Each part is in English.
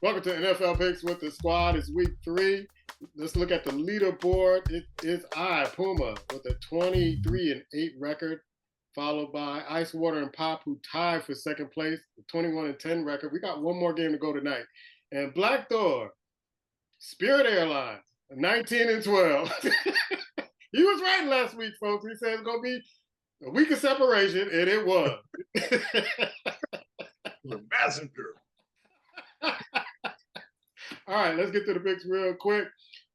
Welcome to NFL Picks with the Squad. It's week 3. Let's look at the leaderboard. It is Puma, with a 23-8 record, followed by Icewater and Pop, who tied for second place, with 21-10 record. We got one more game to go tonight. And Black Thor, Spirit Airlines, 19-12. He was right last week, folks. He said it's going to be a week of separation, and it was. The messenger. All right, let's get to the picks real quick.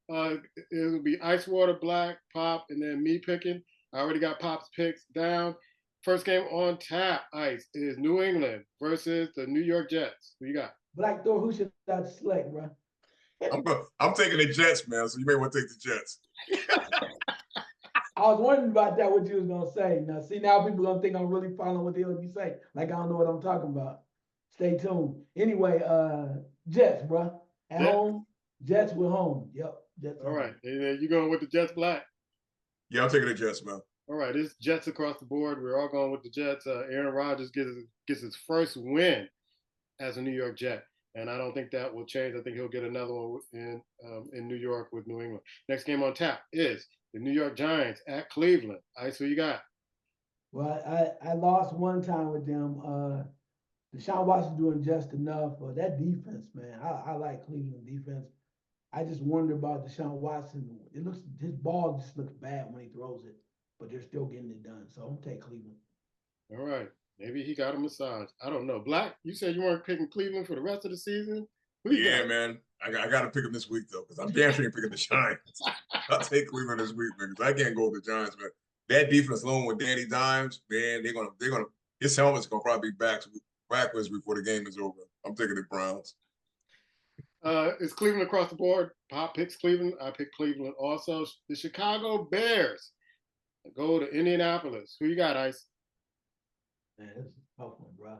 It'll be Icewater, Black, Pop, and then me picking. I already got Pop's picks down. First game on tap, Ice, is New England versus the New York Jets. Who you got? Black Thor, who should I select, bro? I'm taking the Jets, man, so you may want to take the Jets. I was wondering about that, what you was going to say. Now, see, now people going to think I'm really following what the hell you say. Like, I don't know what I'm talking about. Stay tuned. Anyway, Jets, bro. At home, Jets with home. Yep. Jets. All right. And you going with the Jets, Black? Yeah, I'm taking the Jets, man. All right. It's Jets across the board. We're all going with the Jets. Aaron Rodgers gets his first win as a New York Jet. And I don't think that will change. I think he'll get another one in New York with New England. Next game on tap is the New York Giants at Cleveland. Ice, who you got? Well, I lost one time with them. Deshaun Watson doing just enough. That defense, man. I like Cleveland defense. I just wonder about Deshaun Watson. His ball just looks bad when he throws it, but they're still getting it done. So I'm gonna take Cleveland. All right. Maybe he got a massage. I don't know. Black, you said you weren't picking Cleveland for the rest of the season? Yeah, man. I got to pick him this week, though, because I'm damn sure picking the Giants. I'll take Cleveland this week, man, because I can't go with the Giants, man. That defense alone with Danny Dimes, man, they're gonna his helmet's gonna probably be backwards before the game is over. I'm taking the Browns. It's Cleveland across the board. Pop picks Cleveland. I pick Cleveland also. The Chicago Bears go to Indianapolis. Who you got, Ice? Man, this is a tough one, bro.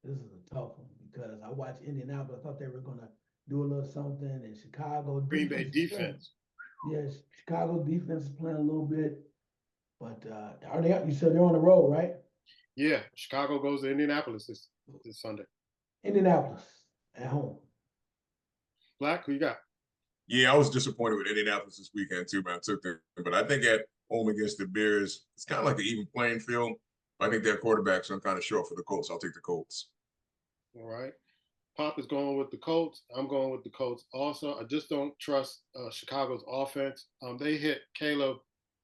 This is a tough one because I watched Indianapolis. I thought they were gonna do a little something, and Chicago Green Bay defense. Yes, Chicago defense is playing a little bit, but are they? You said they're on the road, right? Yeah, Chicago goes to Indianapolis this Sunday. Indianapolis at home. Black, who you got? Yeah, I was disappointed with Indianapolis this weekend too, man. I took them, but I think at home against the Bears, it's kind of like an even playing field. I think their quarterback's going to kind of show up for the Colts. I'll take the Colts. All right. Pop is going with the Colts. I'm going with the Colts also. I just don't trust Chicago's offense. They hit Caleb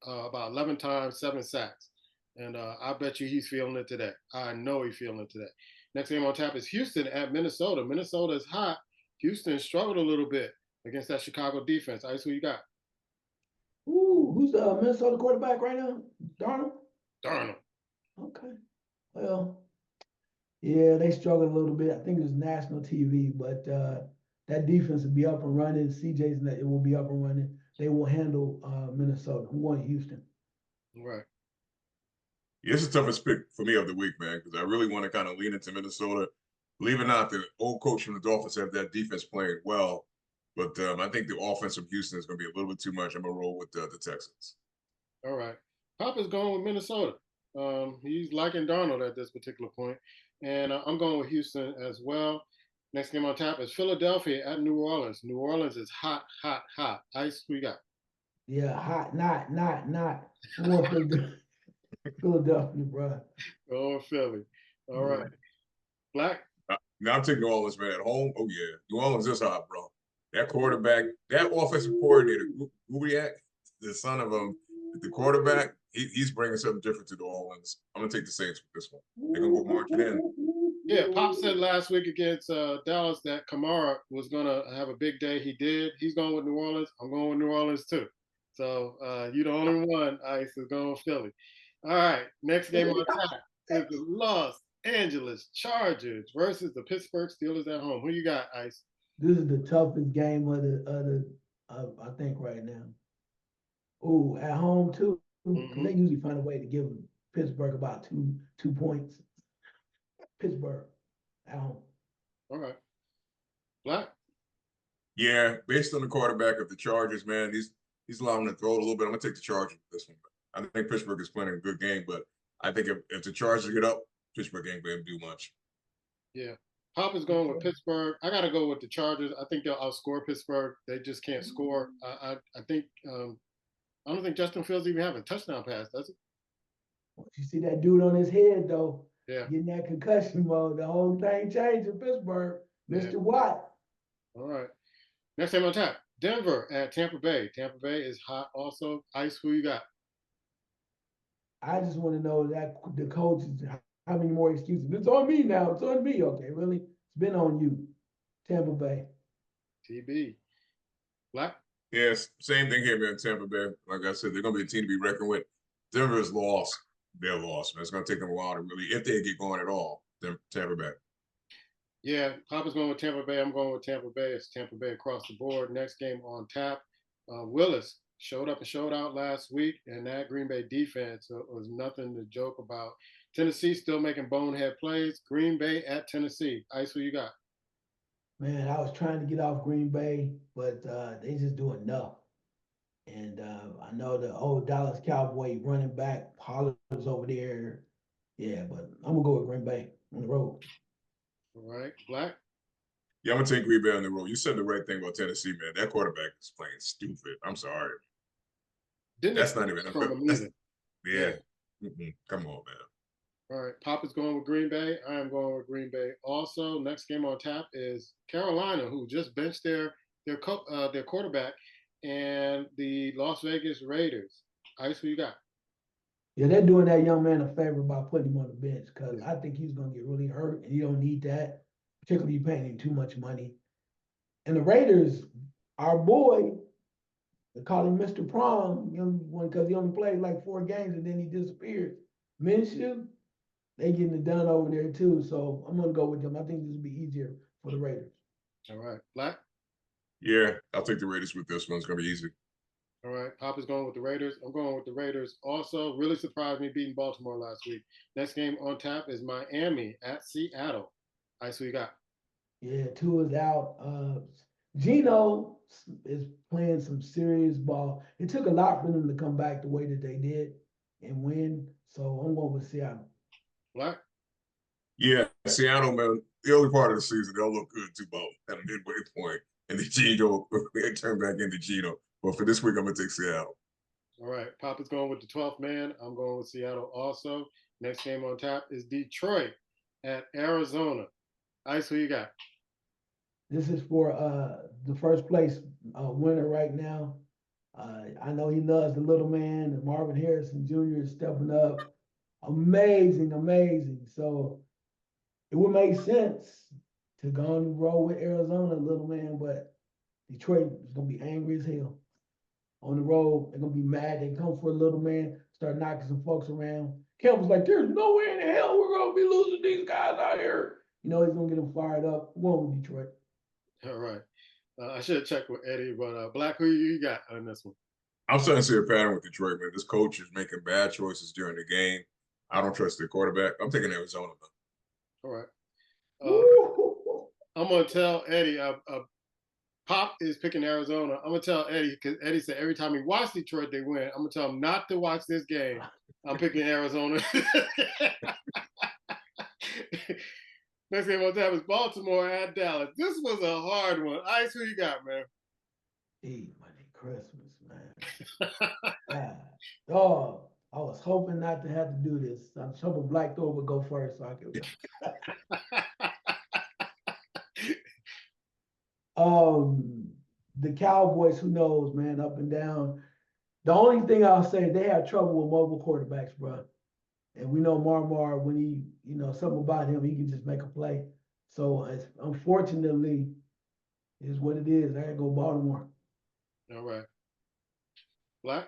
about 11 times, 7 sacks. And I bet you he's feeling it today. I know he's feeling it today. Next game on tap is Houston at Minnesota. Minnesota is hot. Houston struggled a little bit against that Chicago defense. Ice, who you got? Ooh, who's the Minnesota quarterback right now? Darnold? Darnold. Okay. Well, yeah, they struggled a little bit. I think it was national TV, but that defense will be up and running. It will be up and running. They will handle Minnesota. Who won Houston? Right. Yeah, it's the toughest pick for me of the week, man, because I really want to kind of lean into Minnesota. Believe it or not, the old coach from the Dolphins have that defense playing well, but I think the offense from Houston is going to be a little bit too much. I'm going to roll with the Texans. All right. Pop is going with Minnesota. He's liking Darnold at this particular point, and I'm going with Houston as well. Next game on tap is Philadelphia at New Orleans. New Orleans is hot, hot, hot. Ice, who you got? Yeah, hot, not. Who won Philadelphia, bro? Oh, Philly. All right. Black? Now I'm taking New Orleans, man, at home. Oh, yeah. New Orleans is hot, bro. That quarterback, that offensive coordinator, Gubiak, the son of the quarterback, he's bringing something different to New Orleans. I'm going to take the Saints with this one. They're going to go marching in. Yeah, Pop said last week against Dallas that Kamara was going to have a big day. He did. He's going with New Orleans. I'm going with New Orleans, too. So you're the only one, Ice, is going with Philly. All right, next game on tap is the Los Angeles Chargers versus the Pittsburgh Steelers at home. Who you got, Ice? This is the toughest game I think right now. Oh, at home too. Mm-hmm. They usually find a way to give Pittsburgh about two points. Pittsburgh at home. All right. Black? Yeah, based on the quarterback of the Chargers, man, he's allowing them to throw it a little bit. I'm gonna take the Chargers this one. I think Pittsburgh is playing a good game, but I think if the Chargers get up, Pittsburgh ain't going to do much. Yeah. Pop is going with Pittsburgh. I got to go with the Chargers. I think they'll outscore Pittsburgh. They just can't score. I think I don't think Justin Fields even have a touchdown pass, does it? You see that dude on his head though, Yeah. getting that concussion mode. The whole thing changed in Pittsburgh. Mr. Watt. All right. Next time on tap, Denver at Tampa Bay. Tampa Bay is hot also. Ice, who you got? I just want to know that the coaches, how many more excuses? It's on me now. It's on me. Okay, really? It's been on you. Tampa Bay. TB. Black? Yes, same thing here, man. Tampa Bay. Like I said, they're going to be a team to be reckoned with. Denver's lost. They're lost, man. It's going to take them a while to really, if they get going at all, then Tampa Bay. Yeah, Papa's going with Tampa Bay. I'm going with Tampa Bay. It's Tampa Bay across the board. Next game on tap. Willis showed up and showed out last week, and that Green Bay defense was nothing to joke about. Tennessee still making bonehead plays. Green Bay at Tennessee. Ice, who you got? Man, I was trying to get off Green Bay, but they just do enough. And I know the old Dallas Cowboy running back Pollard's over there. Yeah, but I'm gonna go with Green Bay on the road. All right, Black. Yeah, I'm gonna take Green Bay on the road. You said the right thing about Tennessee, man. That quarterback is playing stupid. I'm sorry. That's not even from him either. Yeah. Come on, man. All right, Papa's going with Green Bay. I am going with Green Bay also. Next game on tap is Carolina, who just benched their quarterback, and the Las Vegas Raiders. Ice, who you got? Yeah, they're doing that young man a favor by putting him on the bench because I think he's gonna get really hurt, and you don't need that, particularly paying him too much money. And the Raiders, our boy, they call him Mr. Prom, young one, because he only played like 4 games and then he disappeared. Minshew, they getting it done over there too. So I'm gonna go with them. I think this will be easier for the Raiders. All right, Black. Yeah, I'll take the Raiders with this one. It's gonna be easy. All right, Papa's going with the Raiders. I'm going with the Raiders also. Really surprised me beating Baltimore last week. Next game on tap is Miami at Seattle. Ice, who you got? Yeah, two is out. Gino is playing some serious ball. It took a lot for them to come back the way that they did and win. So I'm going with Seattle. Black? Yeah, Seattle, man. The early part of the season, they'll look good too, about at a midway point, and the Gino they turn back into Gino. But for this week, I'm gonna take Seattle. All right, Papa's going with the 12th man. I'm going with Seattle also. Next game on tap is Detroit at Arizona. Ice, who you got? This is for the first place winner right now. I know he loves the little man, and Marvin Harrison Jr. is stepping up. Amazing, amazing. So it would make sense to go on the road with Arizona, little man, but Detroit is gonna be angry as hell. On the road, they're gonna be mad. They come for a little man, start knocking some folks around. Campbell's like, there's no way in the hell we're gonna be losing these guys out here. You know, he's gonna get them fired up. One with Detroit. All right. I should have checked with Eddie, but Black, who you got on this one? I'm starting to see a pattern with Detroit, man. This coach is making bad choices during the game. I don't trust their quarterback. I'm taking Arizona, though. All right. I'm gonna tell Eddie. Pop is picking Arizona. I'm gonna tell Eddie because Eddie said every time he watched Detroit, they win. I'm gonna tell him not to watch this game. I'm picking Arizona. Next game on tap is Baltimore at Dallas. This was a hard one. Ice, who you got, man? Hey, money Christmas, man. Oh, I was hoping not to have to do this. I was hoping Black Thor would go first so I could. The Cowboys, who knows, man, up and down. The only thing I'll say, they have trouble with mobile quarterbacks, bro. And we know Marmar, when he, you know, something about him, he can just make a play. So unfortunately, is what it is. I gotta go Baltimore. All right. Black?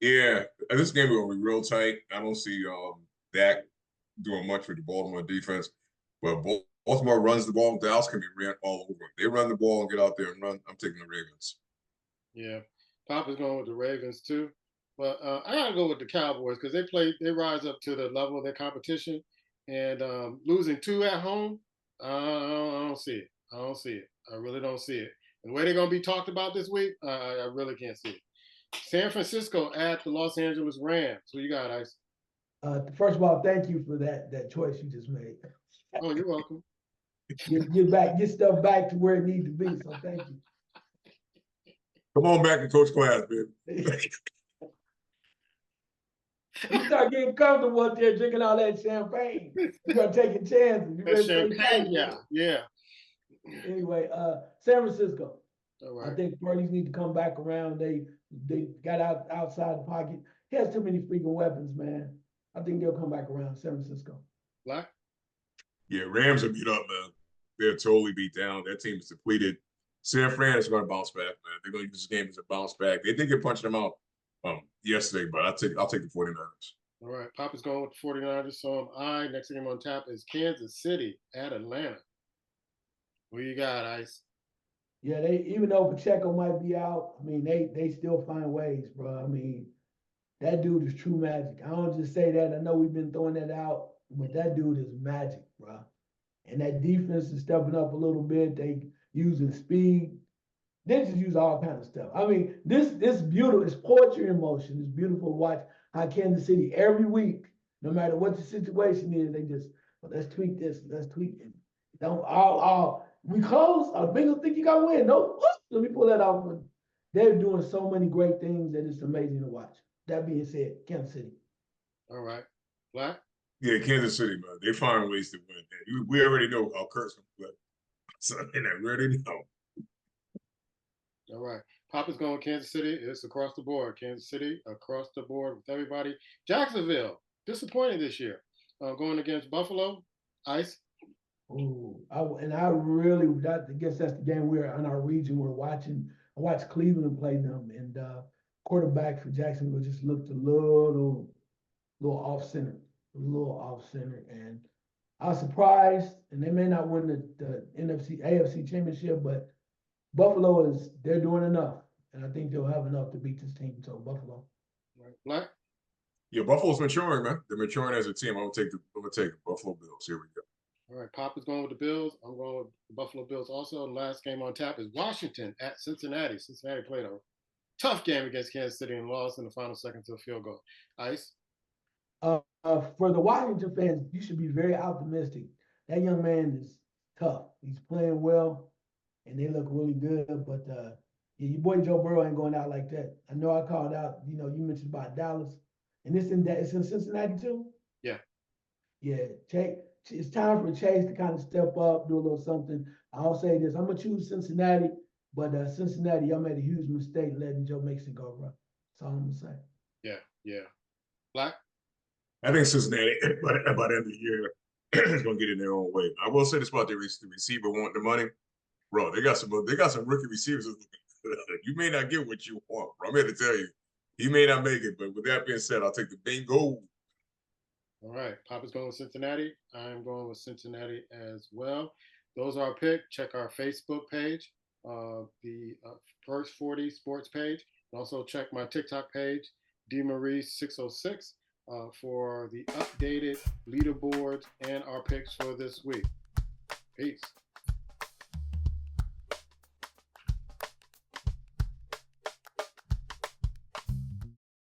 Yeah, this game is gonna be real tight. I don't see Dak doing much with the Baltimore defense, but Baltimore runs the ball. Dallas can be ran all over. They run the ball and get out there and run. I'm taking the Ravens. Yeah, Papa's going with the Ravens too, but I gotta go with the Cowboys because they rise up to the level of their competition, and losing 2 at home, I don't see it. I don't see it. I really don't see it. And the way they're gonna be talked about this week, I really can't see it. San Francisco at the Los Angeles Rams. Who you got, Ice? First of all, thank you for that choice you just made. Oh, you're welcome. get stuff back to where it needs to be. So thank you. Come on back to coach class, baby. You start getting comfortable up there drinking all that champagne. You got taking chances. You ready Champagne, yeah. Anyway, San Francisco. All right. I think Purdy's need to come back around. They got outside the pocket. He has too many freaking weapons, man. I think they'll come back around. San Francisco. Black? Yeah, Rams are beat up, man. They're totally beat down. That team is depleted. San Fran is going to bounce back, man. They're going to use this game as a bounce back. They did get punching them out yesterday, but I'll take the 49ers. All right. Pop is going with the 49ers. So am I. Next game on tap is Kansas City at Atlanta. What you got, Ice? Yeah, even though Pacheco might be out, I mean, they still find ways, bro. I mean, that dude is true magic. I don't just say that. I know we've been throwing that out, but that dude is magic, bro. And that defense is stepping up a little bit. They using speed. They just use all kinds of stuff. I mean, this beautiful. It's poetry in motion. It's beautiful to watch how Kansas City every week, no matter what the situation is, they just, well, let's tweak this, let's tweak it. Don't we close. Bengals think you got to win. No, let me pull that off. They're doing so many great things that it's amazing to watch. That being said, Kansas City. All right. Black? Yeah, Kansas City, man. They find ways to win. We already know how Kurt's going to play. So, we already know. All right. Pop is going with Kansas City. It's across the board. Kansas City across the board with everybody. Jacksonville, disappointed this year. Going against Buffalo. Ice? Ooh, I really, I guess that's the game we're in our region we're watching. I watched Cleveland play them, and quarterback for Jacksonville just looked a little off center, and I was surprised. And they may not win the AFC championship, but Buffalo they're doing enough, and I think they'll have enough to beat this team. So Buffalo. Right. Black? Yeah, Buffalo's maturing, man. They're maturing as a team. I'm gonna take the Buffalo Bills. Here we go. All right, Pop is going with the Bills. I'm going with the Buffalo Bills also. The last game on tap is Washington at Cincinnati. Cincinnati played a tough game against Kansas City and lost in the final seconds of a field goal. Ice? For the Washington fans, you should be very optimistic. That young man is tough. He's playing well, and they look really good. But your boy Joe Burrow ain't going out like that. I know I called out. You mentioned about Dallas, and it's in Cincinnati too. Yeah. Yeah, it's time for Chase to kind of step up, do a little something. I'll say this: I'm gonna choose Cincinnati, but Cincinnati, y'all made a huge mistake letting Joe Mixon go, bro. That's all I'm gonna say. Yeah. Black? I think Cincinnati, by the end of the year, is going to get in their own way. I will say this about the receiver wanting the money. Bro, they got some rookie receivers. You may not get what you want, bro. I'm here to tell you. He may not make it, but with that being said, I'll take the bingo. All right. Pop is going with Cincinnati. I'm going with Cincinnati as well. Those are our pick. Check our Facebook page, the First 40 Sports page. And also check my TikTok page, DMarie606, for the updated leaderboards and our picks for this week. Peace.